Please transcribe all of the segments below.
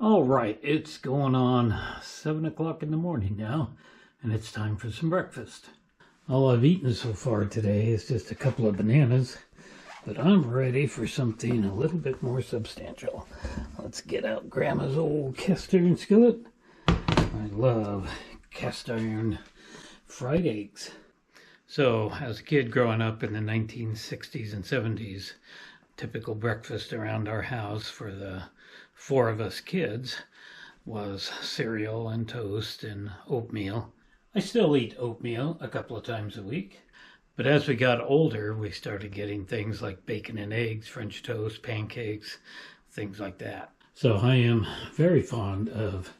All right, it's going on 7 o'clock in the morning now, and it's time for some breakfast. All I've eaten so far today is just a couple of bananas, but I'm ready for something a little bit more substantial. Let's get out Grandma's old cast iron skillet. I love cast iron fried eggs. So, as a kid growing up in the 1960s and 70s, typical breakfast around our house for the 4 of us kids was cereal and toast and oatmeal. I still eat oatmeal a couple of times a week, but as we got older, we started getting things like bacon and eggs, French toast, pancakes, things like that. So I am very fond of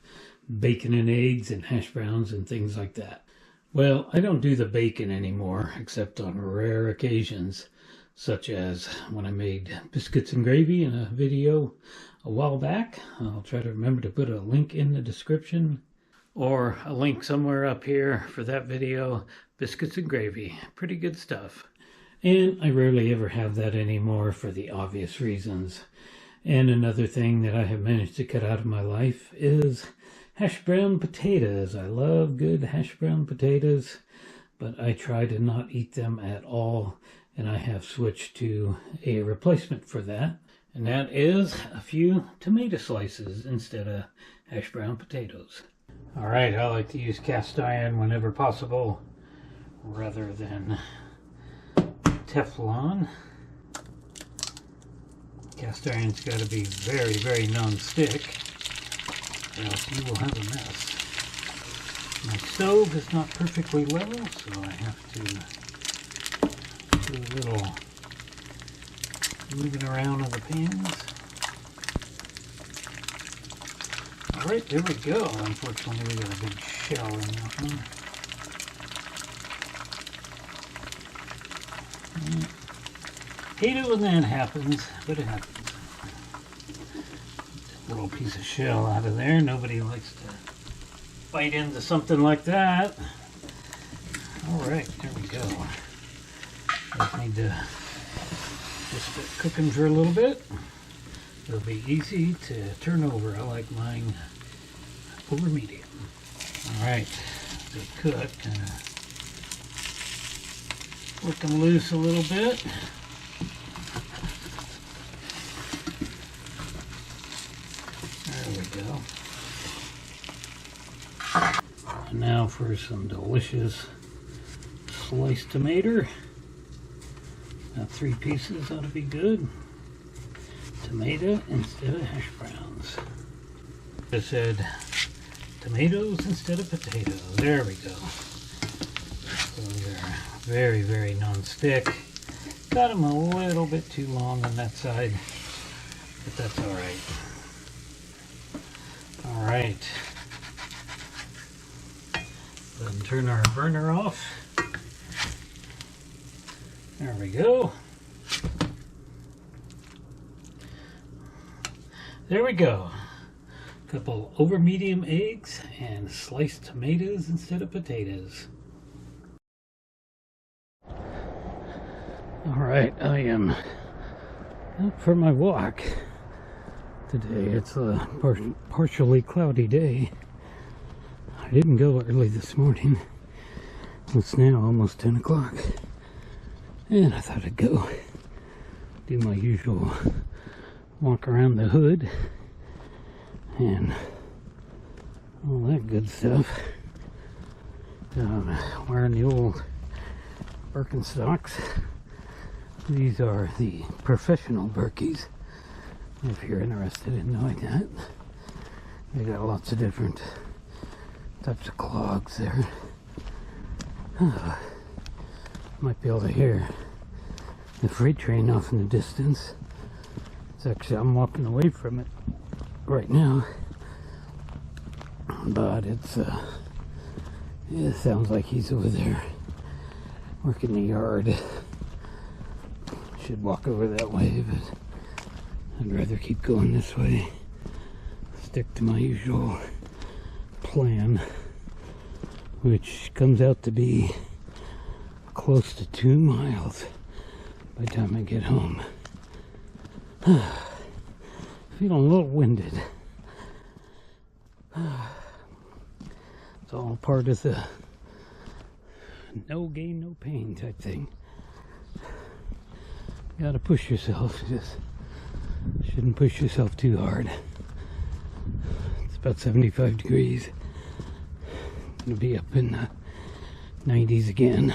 bacon and eggs and hash browns and things like that. Well, I don't do the bacon anymore, except on rare occasions, such as when I made biscuits and gravy in a video a while back. I'll try to remember to put a link in the description, or a link somewhere up here for that video. Biscuits and gravy, pretty good stuff. And I rarely ever have that anymore for the obvious reasons. And another thing that I have managed to cut out of my life is hash brown potatoes. I love good hash brown potatoes, but I try to not eat them at all, and I have switched to a replacement for that, and that is a few tomato slices instead of hash brown potatoes. All right, I like to use cast iron whenever possible rather than Teflon. Cast iron's got to be very, very non-stick, or else you will have a mess. My stove is not perfectly level, so I have to do a little moving around of the pans. Alright, there we go. Unfortunately, we got a big shell in that one. Hate it when that happens, but it happens. Little piece of shell out of there. Nobody likes to bite into something like that. Alright, there we go. Just need to just get cooking for a little bit. It'll be easy to turn over. I like mine over medium. Alright, they cook. Work them loose a little bit. There we go. And now for some delicious sliced tomato. About 3 pieces ought to be good. Tomato instead of hash browns. I said tomatoes instead of potatoes. There we go. Those are very, very non-stick. Got them a little bit too long on that side, but that's alright. Alright. Then turn our burner off. There we go. There we go. A couple over medium eggs and sliced tomatoes instead of potatoes. Alright, I am up for my walk today. It's a partially cloudy day. I didn't go early this morning. It's now almost 10 o'clock. And I thought I'd go do my usual walk around the hood and all that good stuff. Wearing the old Birkenstocks. These are the professional Birkies, if you're interested in knowing that. They got lots of different types of clogs there. Might be able to hear the freight train off in the distance. It's actually, I'm walking away from it right now, but it sounds like he's over there working the yard. Should walk over that way, but I'd rather keep going this way. Stick to my usual plan, which comes out to be close to 2 miles by the time I get home. Feeling a little winded. It's all part of the no gain, no pain type thing. You gotta push yourself, just shouldn't push yourself too hard. It's about 75 degrees. Gonna be up in the 90s again.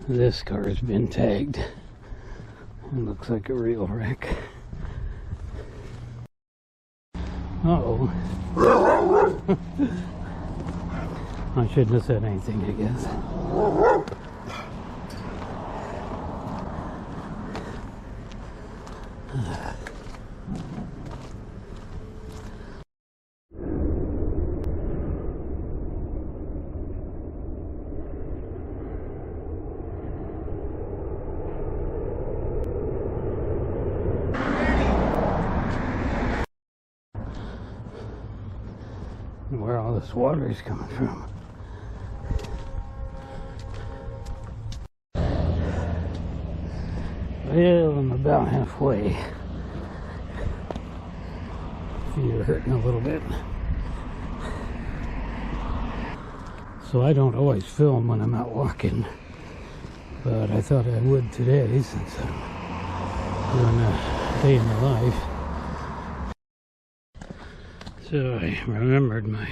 This car has been tagged. It looks like a real wreck. Uh-oh. I shouldn't have said anything, I guess. Where all this water is coming from. Well, I'm about halfway. Feet are hurting a little bit. So I don't always film when I'm out walking, but I thought I would today since I'm doing a day in the life. So I remembered my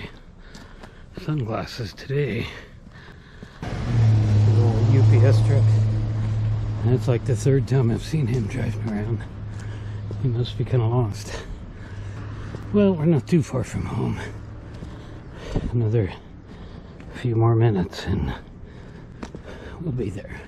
sunglasses today. The old UPS truck. And it's like the third time I've seen him driving around. He must be kind of lost. Well, we're not too far from home. Another few more minutes and we'll be there.